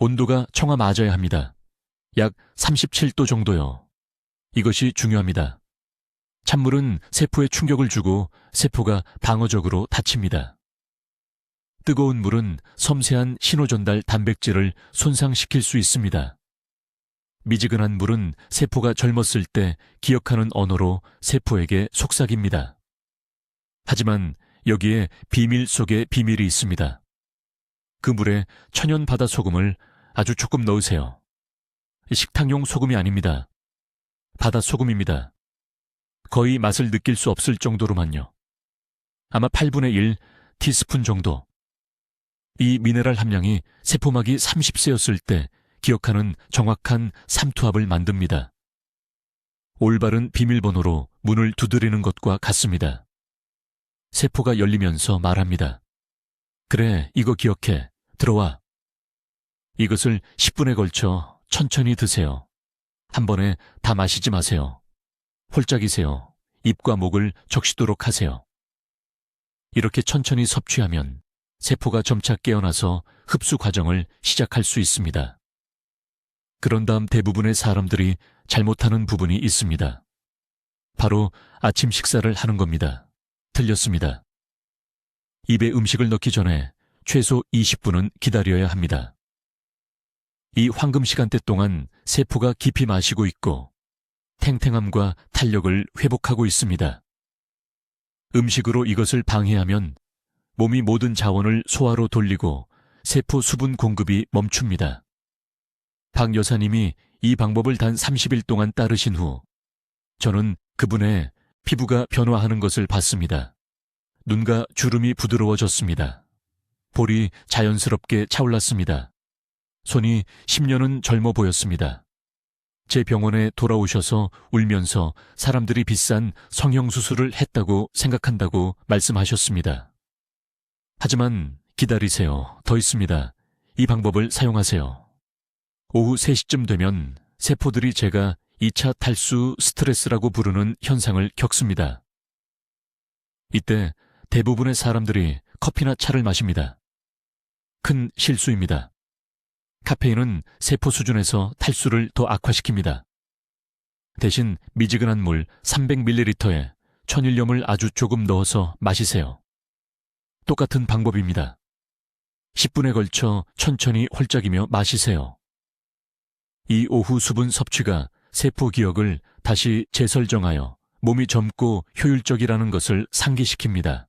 [SPEAKER 1] 온도가 청아 맞아야 합니다. 약 37도 정도요. 이것이 중요합니다. 찬물은 세포에 충격을 주고 세포가 방어적으로 닫힙니다. 뜨거운 물은 섬세한 신호전달 단백질을 손상시킬 수 있습니다. 미지근한 물은 세포가 젊었을 때 기억하는 언어로 세포에게 속삭입니다. 하지만 여기에 비밀 속에 비밀이 있습니다. 그 물에 천연 바다 소금을 아주 조금 넣으세요. 식탁용 소금이 아닙니다. 바다 소금입니다. 거의 맛을 느낄 수 없을 정도로만요. 아마 8분의 1 티스푼 정도. 이 미네랄 함량이 세포막이 30세였을 때 기억하는 정확한 삼투압을 만듭니다. 올바른 비밀번호로 문을 두드리는 것과 같습니다. 세포가 열리면서 말합니다. 그래, 이거 기억해. 들어와. 이것을 10분에 걸쳐 천천히 드세요. 한 번에 다 마시지 마세요. 홀짝이세요. 입과 목을 적시도록 하세요. 이렇게 천천히 섭취하면 세포가 점차 깨어나서 흡수 과정을 시작할 수 있습니다. 그런 다음 대부분의 사람들이 잘못하는 부분이 있습니다. 바로 아침 식사를 하는 겁니다. 틀렸습니다. 입에 음식을 넣기 전에 최소 20분은 기다려야 합니다. 이 황금 시간대 동안 세포가 깊이 마시고 있고 탱탱함과 탄력을 회복하고 있습니다. 음식으로 이것을 방해하면 몸이 모든 자원을 소화로 돌리고 세포 수분 공급이 멈춥니다. 박 여사님이 이 방법을 단 30일 동안 따르신 후 저는 그분의 피부가 변화하는 것을 봤습니다. 눈과 주름이 부드러워졌습니다. 볼이 자연스럽게 차올랐습니다. 손이 10년은 젊어 보였습니다. 제 병원에 돌아오셔서 울면서 사람들이 비싼 성형수술을 했다고 생각한다고 말씀하셨습니다. 하지만 기다리세요. 더 있습니다. 이 방법을 사용하세요. 오후 3시쯤 되면 세포들이 제가 2차 탈수 스트레스라고 부르는 현상을 겪습니다. 이때 대부분의 사람들이 커피나 차를 마십니다. 큰 실수입니다. 카페인은 세포 수준에서 탈수를 더 악화시킵니다. 대신 미지근한 물 300ml에 천일염을 아주 조금 넣어서 마시세요. 똑같은 방법입니다. 10분에 걸쳐 천천히 홀짝이며 마시세요. 이 오후 수분 섭취가 세포 기억을 다시 재설정하여 몸이 젊고 효율적이라는 것을 상기시킵니다.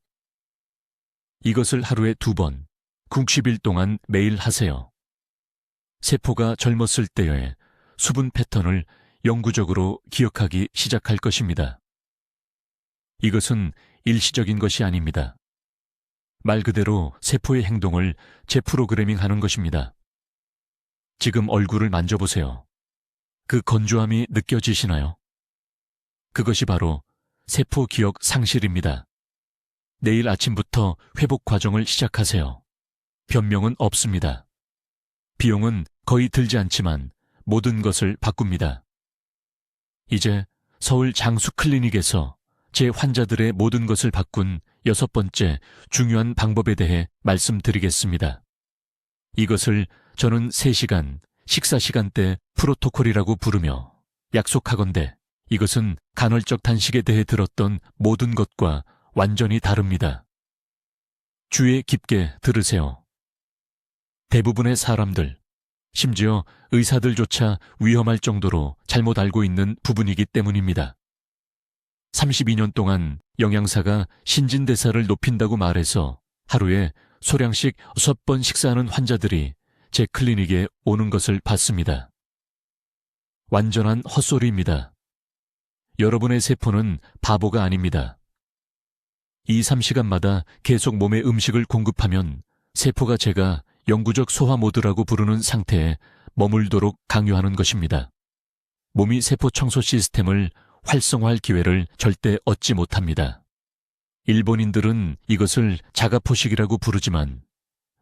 [SPEAKER 1] 이것을 하루에 2번, 90일 동안 매일 하세요. 세포가 젊었을 때의 수분 패턴을 영구적으로 기억하기 시작할 것입니다. 이것은 일시적인 것이 아닙니다. 말 그대로 세포의 행동을 재프로그래밍 하는 것입니다. 지금 얼굴을 만져보세요. 그 건조함이 느껴지시나요? 그것이 바로 세포 기억 상실입니다. 내일 아침부터 회복 과정을 시작하세요. 변명은 없습니다. 비용은 거의 들지 않지만 모든 것을 바꿉니다. 이제 서울 장수 클리닉에서 제 환자들의 모든 것을 바꾼 6번째 중요한 방법에 대해 말씀드리겠습니다. 이것을 저는 3시간, 식사 시간대 프로토콜이라고 부르며 약속하건대 이것은 간헐적 단식에 대해 들었던 모든 것과 완전히 다릅니다. 주의 깊게 들으세요. 대부분의 사람들, 심지어 의사들조차 위험할 정도로 잘못 알고 있는 부분이기 때문입니다. 32년 동안 영양사가 신진대사를 높인다고 말해서 하루에 소량씩 6번 식사하는 환자들이 제 클리닉에 오는 것을 봤습니다. 완전한 헛소리입니다. 여러분의 세포는 바보가 아닙니다. 2-3시간마다 계속 몸에 음식을 공급하면 세포가 제가 영구적 소화 모드라고 부르는 상태에 머물도록 강요하는 것입니다. 몸이 세포 청소 시스템을 활성화할 기회를 절대 얻지 못합니다. 일본인들은 이것을 자가포식이라고 부르지만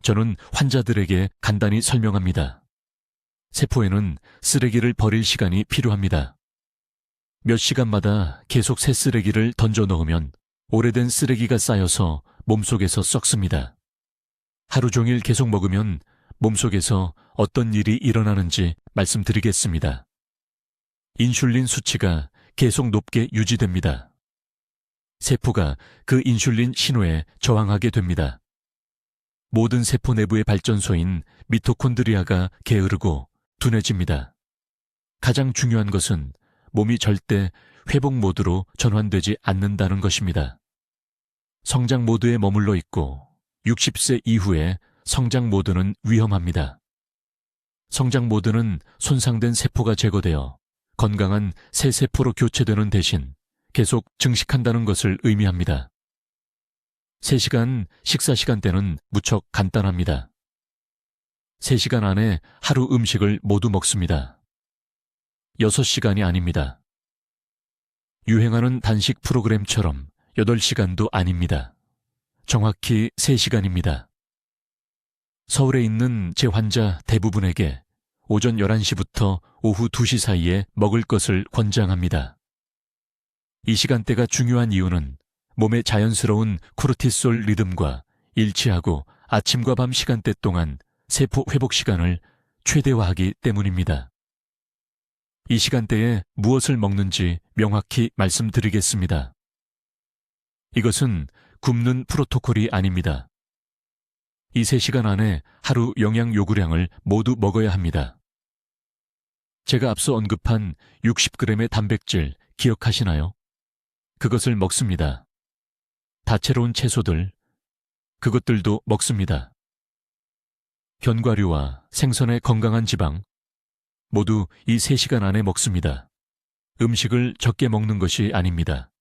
[SPEAKER 1] 저는 환자들에게 간단히 설명합니다. 세포에는 쓰레기를 버릴 시간이 필요합니다. 몇 시간마다 계속 새 쓰레기를 던져 넣으면 오래된 쓰레기가 쌓여서 몸속에서 썩습니다. 하루 종일 계속 먹으면 몸속에서 어떤 일이 일어나는지 말씀드리겠습니다. 인슐린 수치가 계속 높게 유지됩니다. 세포가 그 인슐린 신호에 저항하게 됩니다. 모든 세포 내부의 발전소인 미토콘드리아가 게으르고 둔해집니다. 가장 중요한 것은 몸이 절대 회복 모드로 전환되지 않는다는 것입니다. 성장 모드에 머물러 있고 60세 이후에 성장 모드는 위험합니다. 성장 모드는 손상된 세포가 제거되어 건강한 새 세포로 교체되는 대신 계속 증식한다는 것을 의미합니다. 3시간 식사 시간대는 무척 간단합니다. 3시간 안에 하루 음식을 모두 먹습니다. 6시간이 아닙니다. 유행하는 단식 프로그램처럼 8시간도 아닙니다. 정확히 3시간입니다. 서울에 있는 제 환자 대부분에게 오전 11시부터 오후 2시 사이에 먹을 것을 권장합니다. 이 시간대가 중요한 이유는 몸의 자연스러운 코르티솔 리듬과 일치하고 아침과 밤 시간대 동안 세포 회복 시간을 최대화하기 때문입니다. 이 시간대에 무엇을 먹는지 명확히 말씀드리겠습니다. 이것은 굶는 프로토콜이 아닙니다. 이 3시간 안에 하루 영양 요구량을 모두 먹어야 합니다. 제가 앞서 언급한 60g의 단백질 기억하시나요? 그것을 먹습니다. 다채로운 채소들, 그것들도 먹습니다. 견과류와 생선의 건강한 지방, 모두 이 3시간 안에 먹습니다. 음식을 적게 먹는 것이 아닙니다.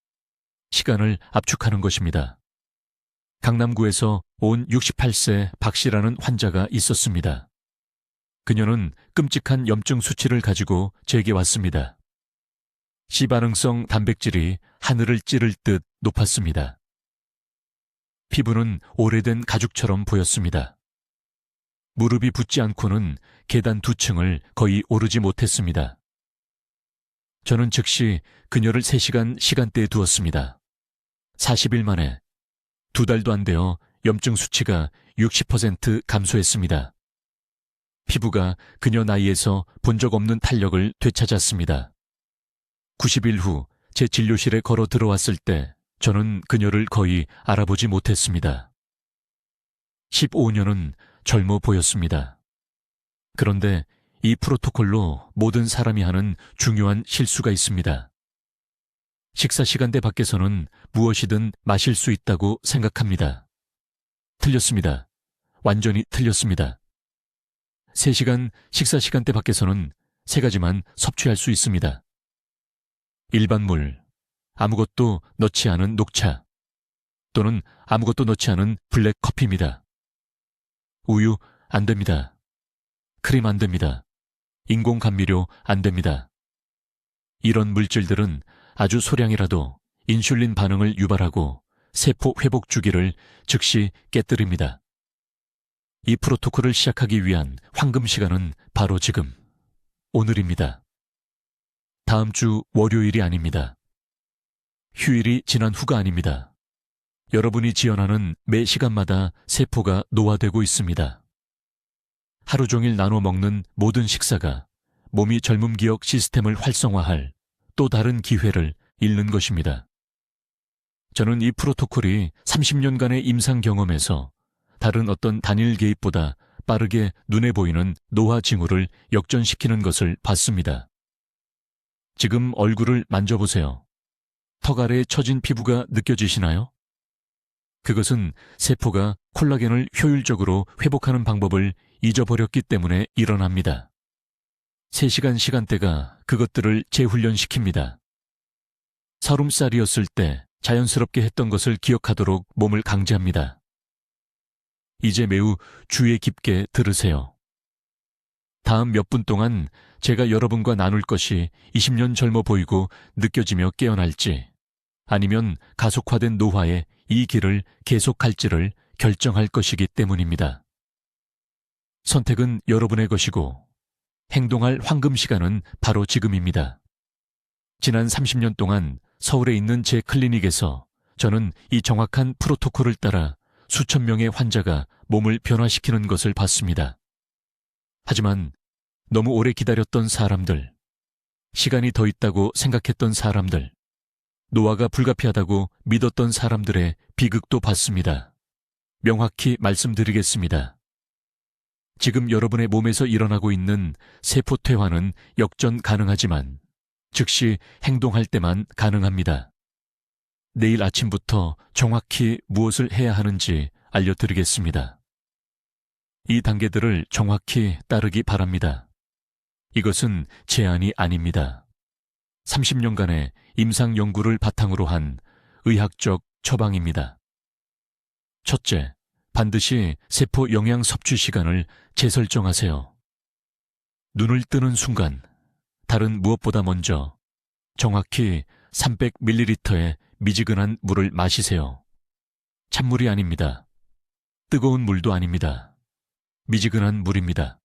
[SPEAKER 1] 시간을 압축하는 것입니다. 강남구에서 온 68세 박 씨라는 환자가 있었습니다. 그녀는 끔찍한 염증 수치를 가지고 제게 왔습니다. C반응성 단백질이 하늘을 찌를 듯 높았습니다. 피부는 오래된 가죽처럼 보였습니다. 무릎이 붙지 않고는 계단 2층을 거의 오르지 못했습니다. 저는 즉시 그녀를 3시간 시간대에 두었습니다. 40일 만에 2달도 안 되어 염증 수치가 60% 감소했습니다. 피부가 그녀 나이에서 본 적 없는 탄력을 되찾았습니다. 90일 후 제 진료실에 걸어 들어왔을 때 저는 그녀를 거의 알아보지 못했습니다. 15년은 젊어 보였습니다. 그런데 이 프로토콜로 모든 사람이 하는 중요한 실수가 있습니다. 식사 시간대 밖에서는 무엇이든 마실 수 있다고 생각합니다. 틀렸습니다. 완전히 틀렸습니다. 3시간 식사 시간대 밖에서는 3가지만 섭취할 수 있습니다. 일반 물, 아무것도 넣지 않은 녹차, 또는 아무것도 넣지 않은 블랙 커피입니다. 우유 안 됩니다. 크림 안 됩니다. 인공 감미료 안 됩니다. 이런 물질들은 아주 소량이라도 인슐린 반응을 유발하고 세포 회복 주기를 즉시 깨뜨립니다. 이 프로토콜을 시작하기 위한 황금 시간은 바로 지금, 오늘입니다. 다음 주 월요일이 아닙니다. 휴일이 지난 후가 아닙니다. 여러분이 지연하는 매 시간마다 세포가 노화되고 있습니다. 하루 종일 나눠 먹는 모든 식사가 몸이 젊음 기억 시스템을 활성화할 또 다른 기회를 잃는 것입니다. 저는 이 프로토콜이 30년간의 임상 경험에서 다른 어떤 단일 개입보다 빠르게 눈에 보이는 노화 징후를 역전시키는 것을 봤습니다. 지금 얼굴을 만져보세요. 턱 아래에 처진 피부가 느껴지시나요? 그것은 세포가 콜라겐을 효율적으로 회복하는 방법을 잊어버렸기 때문에 일어납니다. 3시간 시간대가 그것들을 재훈련시킵니다. 30살이었을 때 자연스럽게 했던 것을 기억하도록 몸을 강제합니다. 이제 매우 주의 깊게 들으세요. 다음 몇 분 동안 제가 여러분과 나눌 것이 20년 젊어 보이고 느껴지며 깨어날지, 아니면 가속화된 노화의 이 길을 계속할지를 결정할 것이기 때문입니다. 선택은 여러분의 것이고 행동할 황금 시간은 바로 지금입니다. 지난 30년 동안 서울에 있는 제 클리닉에서 저는 이 정확한 프로토콜을 따라 수천 명의 환자가 몸을 변화시키는 것을 봤습니다. 하지만 너무 오래 기다렸던 사람들, 시간이 더 있다고 생각했던 사람들, 노화가 불가피하다고 믿었던 사람들의 비극도 봤습니다. 명확히 말씀드리겠습니다. 지금 여러분의 몸에서 일어나고 있는 세포 퇴화는 역전 가능하지만 즉시 행동할 때만 가능합니다. 내일 아침부터 정확히 무엇을 해야 하는지 알려드리겠습니다. 이 단계들을 정확히 따르기 바랍니다. 이것은 제안이 아닙니다. 30년간의 임상 연구를 바탕으로 한 의학적 처방입니다. 첫째, 반드시 세포 영양 섭취 시간을 재설정하세요. 눈을 뜨는 순간, 다른 무엇보다 먼저 정확히 300ml의 미지근한 물을 마시세요. 찬물이 아닙니다. 뜨거운 물도 아닙니다. 미지근한 물입니다.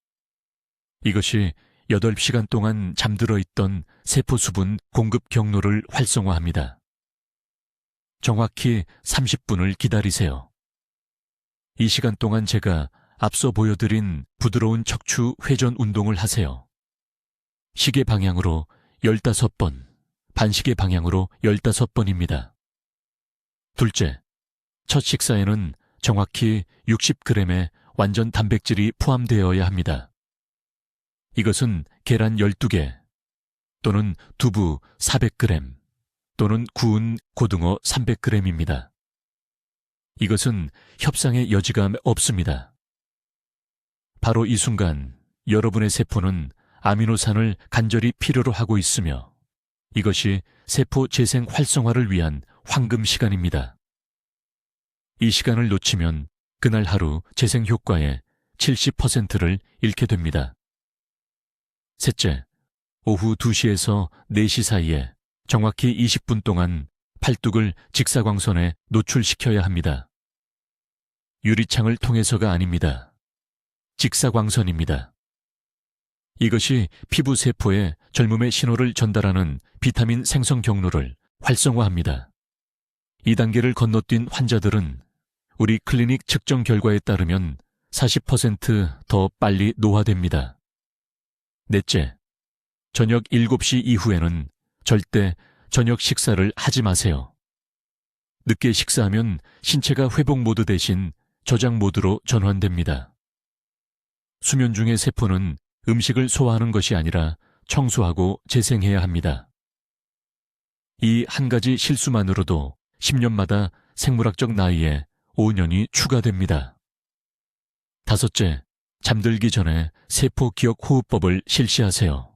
[SPEAKER 1] 이것이 8시간 동안 잠들어 있던 세포 수분 공급 경로를 활성화합니다. 정확히 30분을 기다리세요. 이 시간 동안 제가 앞서 보여드린 부드러운 척추 회전 운동을 하세요. 시계 방향으로 15번, 반시계 방향으로 15번입니다. 둘째, 첫 식사에는 정확히 60g의 완전 단백질이 포함되어야 합니다. 이것은 계란 12개, 또는 두부 400g, 또는 구운 고등어 300g입니다. 이것은 협상의 여지가 없습니다. 바로 이 순간 여러분의 세포는 아미노산을 간절히 필요로 하고 있으며 이것이 세포 재생 활성화를 위한 황금 시간입니다. 이 시간을 놓치면 그날 하루 재생 효과의 70%를 잃게 됩니다. 셋째, 오후 2시에서 4시 사이에 정확히 20분 동안 팔뚝을 직사광선에 노출시켜야 합니다. 유리창을 통해서가 아닙니다. 직사광선입니다. 이것이 피부 세포에 젊음의 신호를 전달하는 비타민 생성 경로를 활성화합니다. 이 단계를 건너뛴 환자들은 우리 클리닉 측정 결과에 따르면 40% 빨리 노화됩니다. 넷째, 저녁 7시 이후에는 절대 저녁 식사를 하지 마세요. 늦게 식사하면 신체가 회복 모드 대신 저장 모드로 전환됩니다. 수면 중의 세포는 음식을 소화하는 것이 아니라 청소하고 재생해야 합니다. 이 한 가지 실수만으로도 10년마다 생물학적 나이에 5년이 추가됩니다. 다섯째, 잠들기 전에 세포 기억 호흡법을 실시하세요.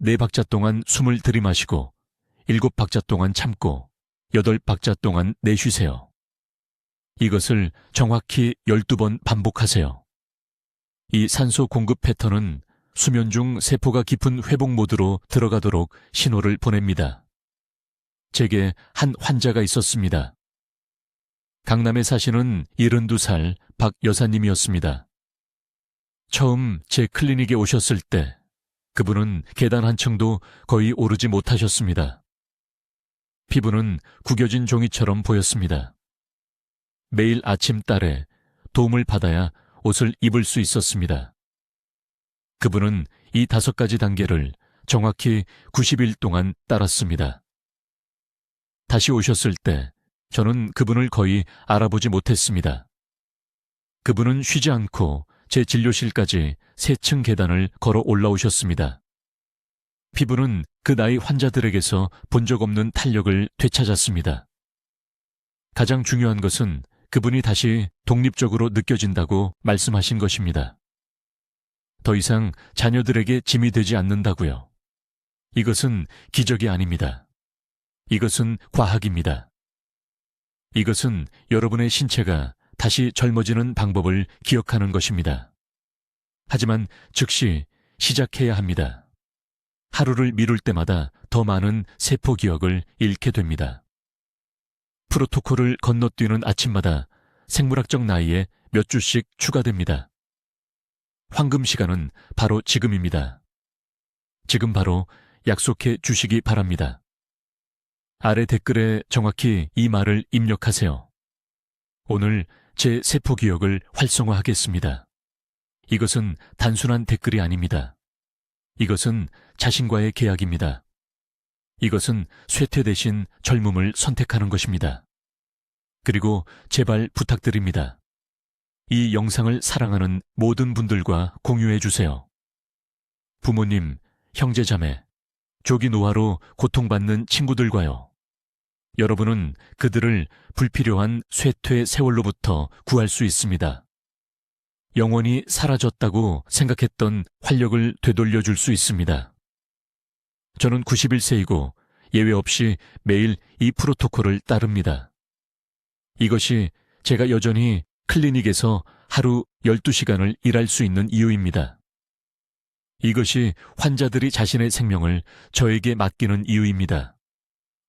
[SPEAKER 1] 4박자 동안 숨을 들이마시고 7박자 동안 참고 8박자 동안 내쉬세요. 이것을 정확히 12번 반복하세요. 이 산소 공급 패턴은 수면 중 세포가 깊은 회복 모드로 들어가도록 신호를 보냅니다. 제게 한 환자가 있었습니다. 강남에 사시는 72살 박 여사님이었습니다. 처음 제 클리닉에 오셨을 때 그분은 계단 한 층도 거의 오르지 못하셨습니다. 피부는 구겨진 종이처럼 보였습니다. 매일 아침 딸에 도움을 받아야 옷을 입을 수 있었습니다. 그분은 이 5가지 단계를 정확히 90일 동안 따랐습니다. 다시 오셨을 때 저는 그분을 거의 알아보지 못했습니다. 그분은 쉬지 않고 제 진료실까지 3층 계단을 걸어 올라오셨습니다. 피부는 그 나이 환자들에게서 본 적 없는 탄력을 되찾았습니다. 가장 중요한 것은 그분이 다시 독립적으로 느껴진다고 말씀하신 것입니다. 더 이상 자녀들에게 짐이 되지 않는다고요. 이것은 기적이 아닙니다. 이것은 과학입니다. 이것은 여러분의 신체가 다시 젊어지는 방법을 기억하는 것입니다. 하지만 즉시 시작해야 합니다. 하루를 미룰 때마다 더 많은 세포 기억을 잃게 됩니다. 프로토콜을 건너뛰는 아침마다 생물학적 나이에 몇 주씩 추가됩니다. 황금 시간은 바로 지금입니다. 지금 바로 약속해 주시기 바랍니다. 아래 댓글에 정확히 이 말을 입력하세요. 오늘 제 세포 기억을 활성화하겠습니다. 이것은 단순한 댓글이 아닙니다. 이것은 자신과의 계약입니다. 이것은 쇠퇴 대신 젊음을 선택하는 것입니다. 그리고 제발 부탁드립니다. 이 영상을 사랑하는 모든 분들과 공유해 주세요. 부모님, 형제자매, 조기 노화로 고통받는 친구들과요. 여러분은 그들을 불필요한 쇠퇴 세월로부터 구할 수 있습니다. 영원히 사라졌다고 생각했던 활력을 되돌려 줄 수 있습니다. 저는 91세이고 예외 없이 매일 이 프로토콜을 따릅니다. 이것이 제가 여전히 클리닉에서 하루 12시간을 일할 수 있는 이유입니다. 이것이 환자들이 자신의 생명을 저에게 맡기는 이유입니다.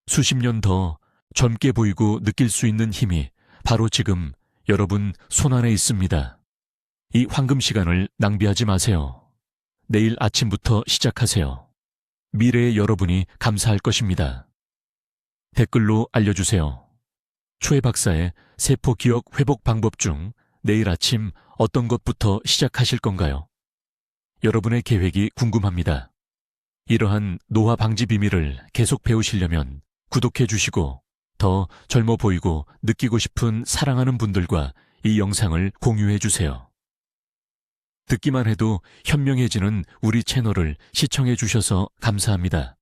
[SPEAKER 1] 수십 년 더 젊게 보이고 느낄 수 있는 힘이 바로 지금 여러분 손안에 있습니다. 이 황금 시간을 낭비하지 마세요. 내일 아침부터 시작하세요. 미래의 여러분이 감사할 것입니다. 댓글로 알려주세요. 초에 박사의 세포 기억 회복 방법 중 내일 아침 어떤 것부터 시작하실 건가요? 여러분의 계획이 궁금합니다. 이러한 노화 방지 비밀을 계속 배우시려면 구독해 주시고 더 젊어 보이고 느끼고 싶은 사랑하는 분들과 이 영상을 공유해 주세요. 듣기만 해도 현명해지는 우리 채널을 시청해 주셔서 감사합니다.